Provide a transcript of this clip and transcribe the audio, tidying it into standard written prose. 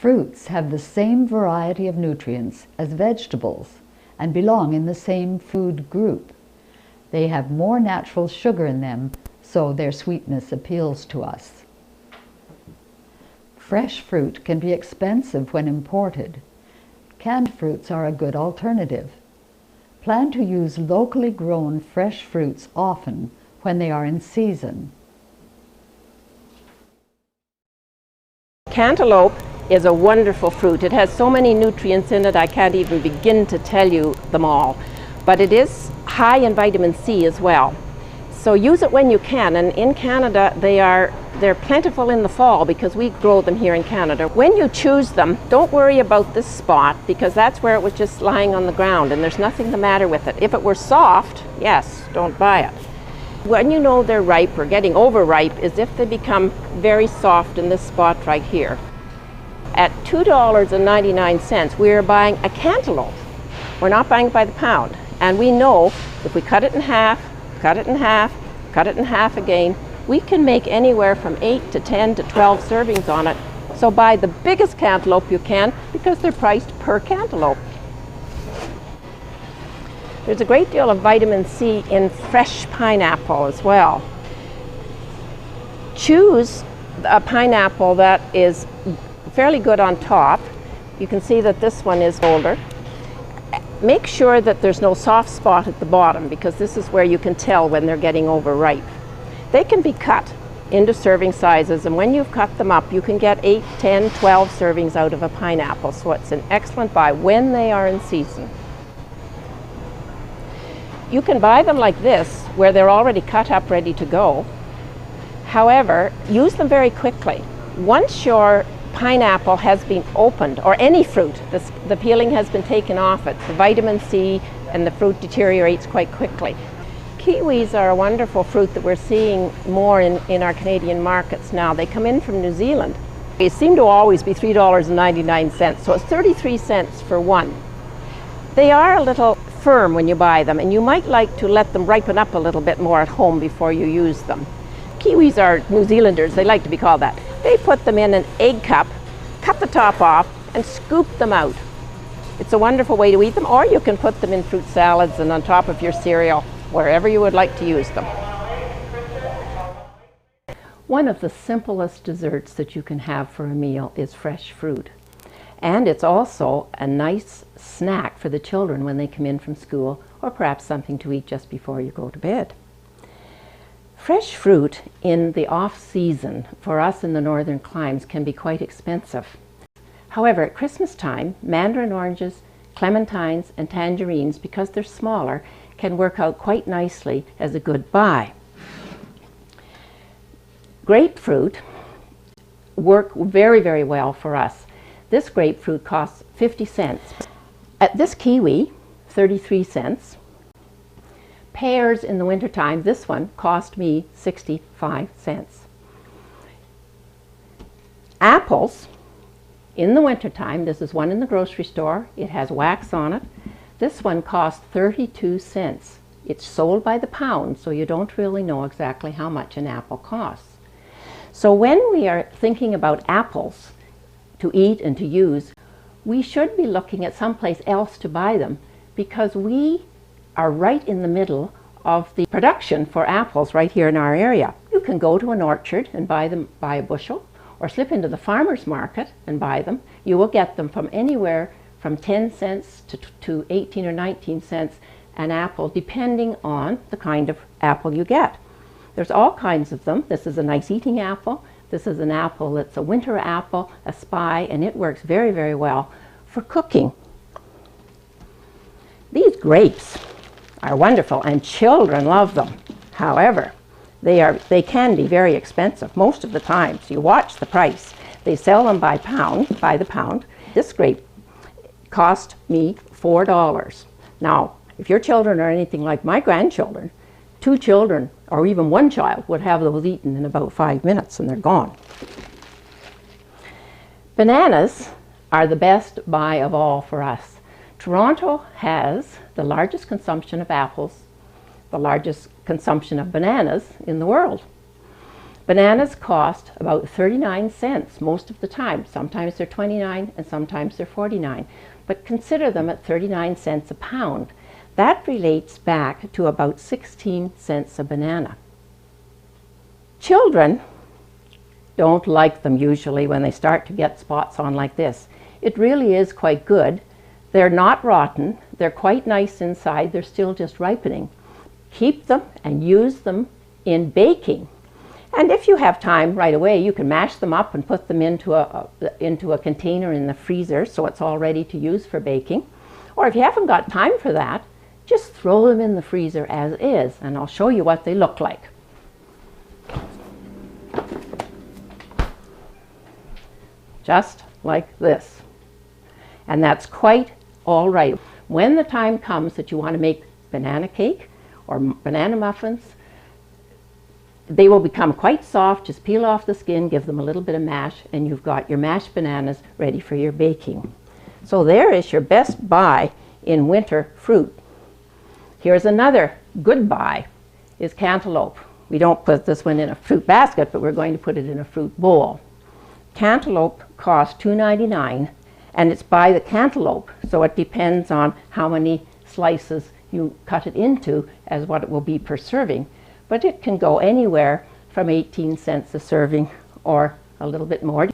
Fruits have the same variety of nutrients as vegetables and belong in the same food group. They have more natural sugar in them, so their sweetness appeals to us. Fresh fruit can be expensive when imported. Canned fruits are a good alternative. Plan to use locally grown fresh fruits often when they are in season. Cantaloupe is a wonderful fruit. It has so many nutrients in it I can't even begin to tell you them all. But it is high in vitamin C as well. So use it when you can, and in Canada they're plentiful in the fall because we grow them here in Canada. When you choose them, don't worry about this spot because that's where it was just lying on the ground and there's nothing the matter with it. If it were soft, yes, don't buy it. When you know they're ripe or getting overripe is if they become very soft in this spot right here. At $2.99 we are buying a cantaloupe. We're not buying it by the pound, and we know if we cut it in half, cut it in half, cut it in half again, we can make anywhere from 8 to 10 to 12 servings on it. So buy the biggest cantaloupe you can because they're priced per cantaloupe. There's a great deal of vitamin C in fresh pineapple as well. Choose a pineapple that is fairly good on top. You can see that this one is older. Make sure that there's no soft spot at the bottom because this is where you can tell when they're getting overripe. They can be cut into serving sizes, and when you've cut them up you can get 8, 10, 12 servings out of a pineapple, so it's an excellent buy when they are in season. You can buy them like this where they're already cut up ready to go. However, use them very quickly. Once your pineapple has been opened, or any fruit, the peeling has been taken off it, the vitamin C and the fruit deteriorates quite quickly. Kiwis are a wonderful fruit that we're seeing more in our Canadian markets now. They come in from New Zealand. They seem to always be $3.99, so it's 33 cents for one. They are a little firm when you buy them, and you might like to let them ripen up a little bit more at home before you use them. Kiwis are New Zealanders, they like to be called that. They put them in an egg cup, cut the top off, and scoop them out. It's a wonderful way to eat them, or you can put them in fruit salads and on top of your cereal, wherever you would like to use them. One of the simplest desserts that you can have for a meal is fresh fruit. And it's also a nice snack for the children when they come in from school, or perhaps something to eat just before you go to bed. Fresh fruit in the off-season for us in the northern climes can be quite expensive. However, at Christmas time, mandarin oranges, clementines, and tangerines, because they're smaller, can work out quite nicely as a good buy. Grapefruit work very, very well for us. This grapefruit costs 50 cents. At this kiwi, 33 cents. Pears in the wintertime, this one cost me 65 cents. Apples in the wintertime, this is one in the grocery store. It has wax on it. This one cost 32 cents. It's sold by the pound, so you don't really know exactly how much an apple costs. So when we are thinking about apples to eat and to use, we should be looking at someplace else to buy them because we are right in the middle of the production for apples right here in our area. You can go to an orchard and buy them by a bushel, or slip into the farmer's market and buy them. You will get them from anywhere from 10 cents to 18 or 19 cents an apple, depending on the kind of apple you get. There's all kinds of them. This is a nice eating apple. This is an apple that's a winter apple, a spy, and it works very, very well for cooking. These grapes are wonderful, and children love them. However, they can be very expensive most of the time, so you watch the price. They sell them by the pound. This grape cost me $4. Now, if your children are anything like my grandchildren, 2 children or even 1 child would have those eaten in about 5 minutes and they're gone. Bananas are the best buy of all for us. Toronto has the largest consumption of apples, the largest consumption of bananas in the world. Bananas cost about 39 cents most of the time. Sometimes they're 29 and sometimes they're 49. But consider them at 39 cents a pound. That relates back to about 16 cents a banana. Children don't like them usually when they start to get spots on like this. It really is quite good. They're not rotten. They're quite nice inside. They're still just ripening. Keep them and use them in baking. And if you have time right away, you can mash them up and put them into a container in the freezer so it's all ready to use for baking. Or if you haven't got time for that, just throw them in the freezer as is, and I'll show you what they look like. Just like this. And that's quite all right. When the time comes that you want to make banana cake or banana muffins, they will become quite soft. Just peel off the skin, give them a little bit of mash, and you've got your mashed bananas ready for your baking. So there is your best buy in winter fruit. Here's another good buy, is cantaloupe. We don't put this one in a fruit basket, but we're going to put it in a fruit bowl. Cantaloupe costs $2.99, and it's by the cantaloupe, so it depends on how many slices you cut it into as what it will be per serving. But it can go anywhere from 18 cents a serving or a little bit more.